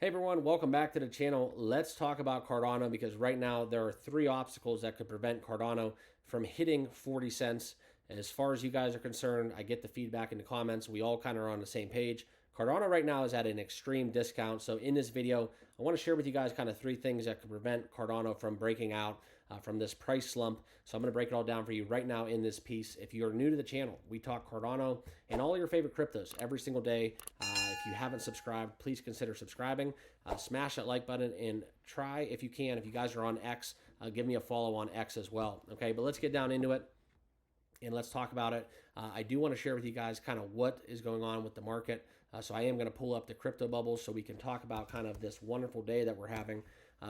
Hey everyone, welcome back to the channel. Let's talk about Cardano because right now there are three obstacles that could prevent Cardano from hitting 40 cents. As far as you guys are concerned, I get the feedback in the comments. We all kind of are on the same page. Cardano right now is at an extreme discount. So in this video, I want to share with you guys kind of three things that could prevent Cardano from breaking out from this price slump. So I'm going to break it all down for you right now in this piece. If you're new to the channel, we talk Cardano and all your favorite cryptos every single day. If you haven't subscribed, please consider subscribing. Smash that like button and try, if you can, if you guys are on X, give me a follow on X as well. Okay, but let's get down into it and let's talk about it. I do want to share with you guys kind of what is going on with the market. So I am going to pull up the crypto bubbles so we can talk about kind of this wonderful day that we're having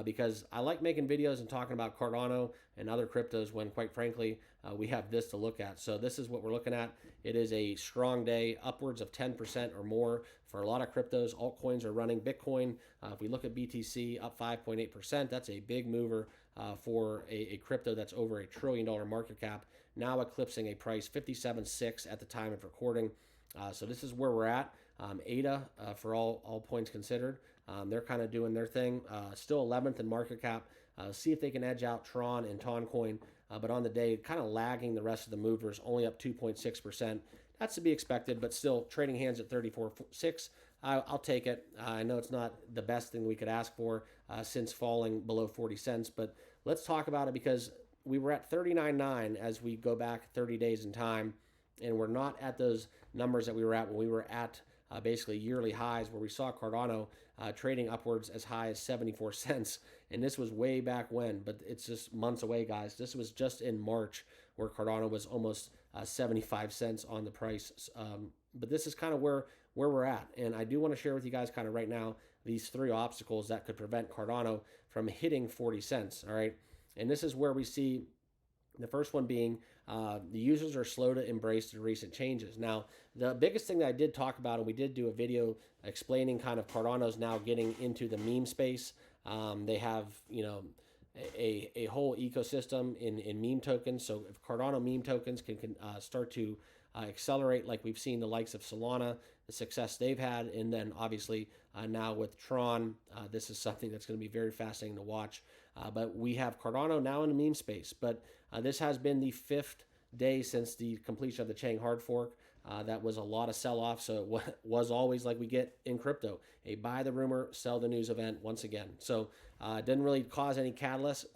because I like making videos and talking about Cardano and other cryptos when, quite frankly, we have this to look at. So this is what we're looking at. It is a strong day, upwards of 10% or more for a lot of cryptos. Altcoins are running. Bitcoin, if we look at BTC, up 5.8%. That's a big mover for a crypto that's over $1 trillion market cap, now eclipsing a price 57.6 at the time of recording. So this is where we're at. ADA, for all points considered, they're kind of doing their thing. Still 11th in market cap. See if they can edge out Tron and Toncoin, but on the day, kind of lagging the rest of the movers, only up 2.6%. That's to be expected, but still trading hands at 34.6. I'll take it. I know it's not the best thing we could ask for since falling below 40 cents, but let's talk about it because we were at 39.9 as we go back 30 days in time, and we're not at those numbers that we were at when we were at basically yearly highs where we saw Cardano trading upwards as high as 74 cents. And this was way back when, but it's just months away, guys. This was just in March where Cardano was almost 75 cents on the price. But this is kind of where we're at. And I do want to share with you guys kind of right now these three obstacles that could prevent Cardano from hitting 40 cents. All right. And this is where we see the first one being the users are slow to embrace the recent changes. Now, the biggest thing that I did talk about, and we did do a video explaining kind of Cardano's now getting into the meme space. They have, a whole ecosystem in meme tokens. So if Cardano meme tokens can start to accelerate like we've seen the likes of Solana, the success they've had, and then obviously now with Tron, this is something that's going to be very fascinating to watch. But we have Cardano now in the meme space, but this has been the 5th day since the completion of the Chang hard fork. That was a lot of sell-off, so it was always like we get in crypto, a buy the rumor, sell the news event once again. So it didn't really cause any catalyst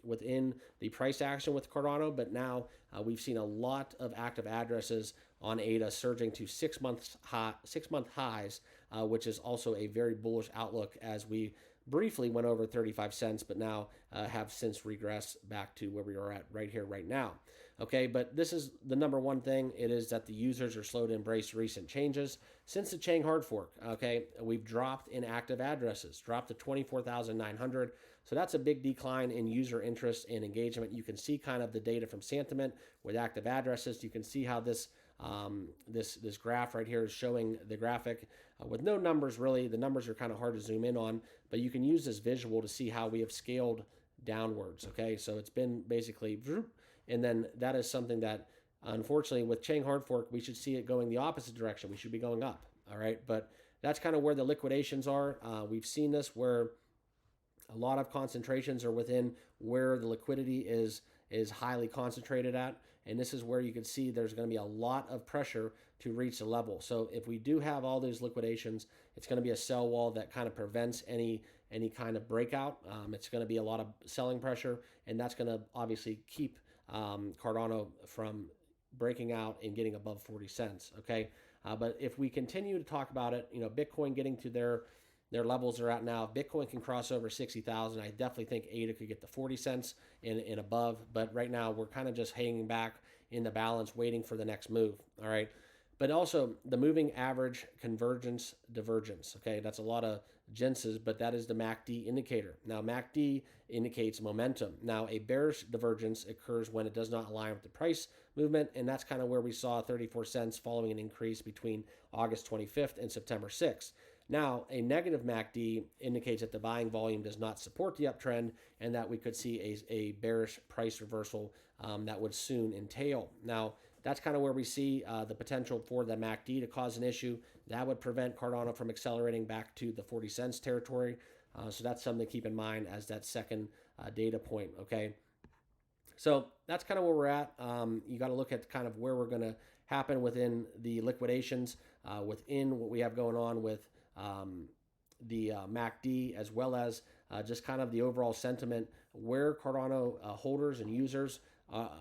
within the price action with Cardano, but now we've seen a lot of active addresses on ADA surging to 6-month highs, which is also a very bullish outlook as we briefly went over 35 cents, but now have since regressed back to where we are at right here, right now. Okay, but this is the number one thing. It is that the users are slow to embrace recent changes. Since the Chang hard fork, okay, we've dropped in active addresses, dropped to 24,900. So that's a big decline in user interest and engagement. You can see kind of the data from sentiment with active addresses. You can see how this this graph right here is showing the graphic with no numbers really. The numbers are kind of hard to zoom in on, but you can use this visual to see how we have scaled downwards. Okay, so it's been basically, and then that is something that unfortunately with Chang hard fork, we should see it going the opposite direction. We should be going up. All right, but that's kind of where the liquidations are. We've seen this where a lot of concentrations are within where the liquidity is highly concentrated at. And this is where you can see there's going to be a lot of pressure to reach the level. So if we do have all those liquidations, it's going to be a sell wall that kind of prevents any kind of breakout. It's going to be a lot of selling pressure, and that's going to obviously keep Cardano from breaking out and getting above 40 cents. Okay, but if we continue to talk about it, Bitcoin getting to their levels are at now. If Bitcoin can cross over 60,000, I definitely think ADA could get to 40 cents and above. But right now, we're kind of just hanging back in the balance, waiting for the next move. All right. But also the moving average convergence divergence. Okay. That's a lot of genses, but that is the MACD indicator. Now, MACD indicates momentum. Now, a bearish divergence occurs when it does not align with the price movement. And that's kind of where we saw 34 cents following an increase between August 25th and September 6th. Now, a negative MACD indicates that the buying volume does not support the uptrend and that we could see a bearish price reversal that would soon entail. Now, that's kind of where we see the potential for the MACD to cause an issue. that would prevent Cardano from accelerating back to the 40 cents territory. So that's something to keep in mind as that second data point, okay? So that's kind of where we're at. You got to look at kind of where we're going to happen within the liquidations, within what we have going on with the MACD, as well as just kind of the overall sentiment, where Cardano holders and users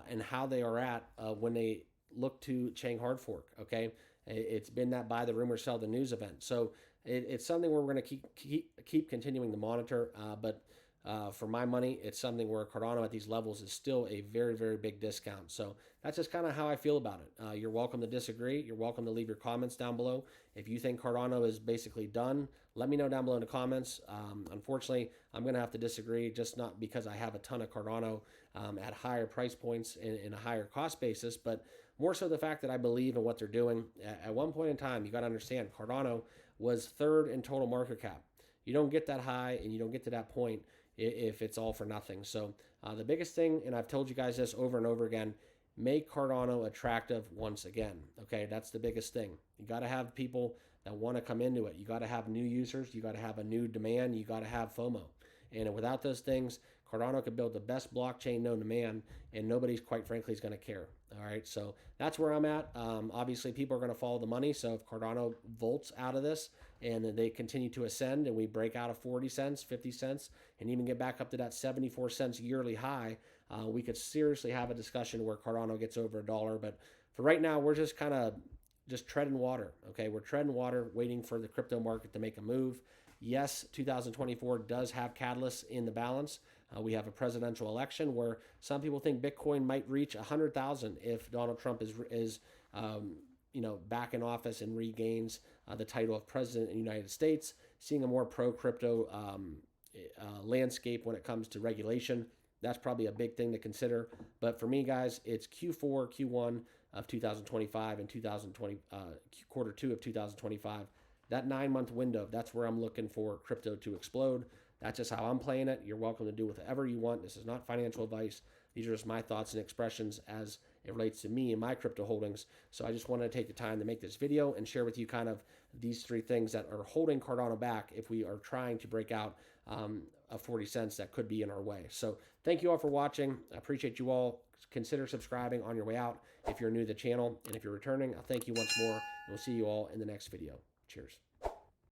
and how they are at when they look to Chang hard fork. Okay, it's been that buy the rumor, sell the news event. So it's something where we're going to keep continuing to monitor, but for my money, it's something where Cardano at these levels is still a very, very big discount. So that's just kind of how I feel about it. You're welcome to disagree. You're welcome to leave your comments down below. If you think Cardano is basically done, let me know down below in the comments. Unfortunately, I'm going to have to disagree, just not because I have a ton of Cardano at higher price points and a higher cost basis, but more so the fact that I believe in what they're doing. At one point in time, you got to understand, Cardano was third in total market cap. You don't get that high and you don't get to that point if it's all for nothing. So the biggest thing, and I've told you guys this over and over again, make Cardano attractive once again. Okay, that's the biggest thing. You got to have people that want to come into it. You got to have new users. You got to have a new demand. You got to have FOMO. And without those things, Cardano could build the best blockchain known to man, and nobody's, quite frankly, is going to care. All right, so that's where I'm at. Obviously, people are going to follow the money. So if Cardano volts out of this and they continue to ascend and we break out of 40 cents, 50 cents, and even get back up to that 74 cents yearly high, we could seriously have a discussion where Cardano gets over $1. But for right now, we're just kind of just treading water. Okay, we're treading water, waiting for the crypto market to make a move. Yes, 2024 does have catalysts in the balance. We have a presidential election where some people think Bitcoin might reach 100,000 if Donald Trump is back in office and regains the title of president in the United States, seeing a more pro-crypto landscape when it comes to regulation. That's probably a big thing to consider. But for me, guys, it's Q4, Q1 of 2025 and quarter 2 of 2025. That 9-month window, that's where I'm looking for crypto to explode. That's just how I'm playing it. You're welcome to do whatever you want. This is not financial advice. These are just my thoughts and expressions as it relates to me and my crypto holdings. So I just wanted to take the time to make this video and share with you kind of these 3 things that are holding Cardano back if we are trying to break out of 40 cents that could be in our way. So thank you all for watching. I appreciate you all. Consider subscribing on your way out if you're new to the channel. And if you're returning, I'll thank you once more. And we'll see you all in the next video. Cheers.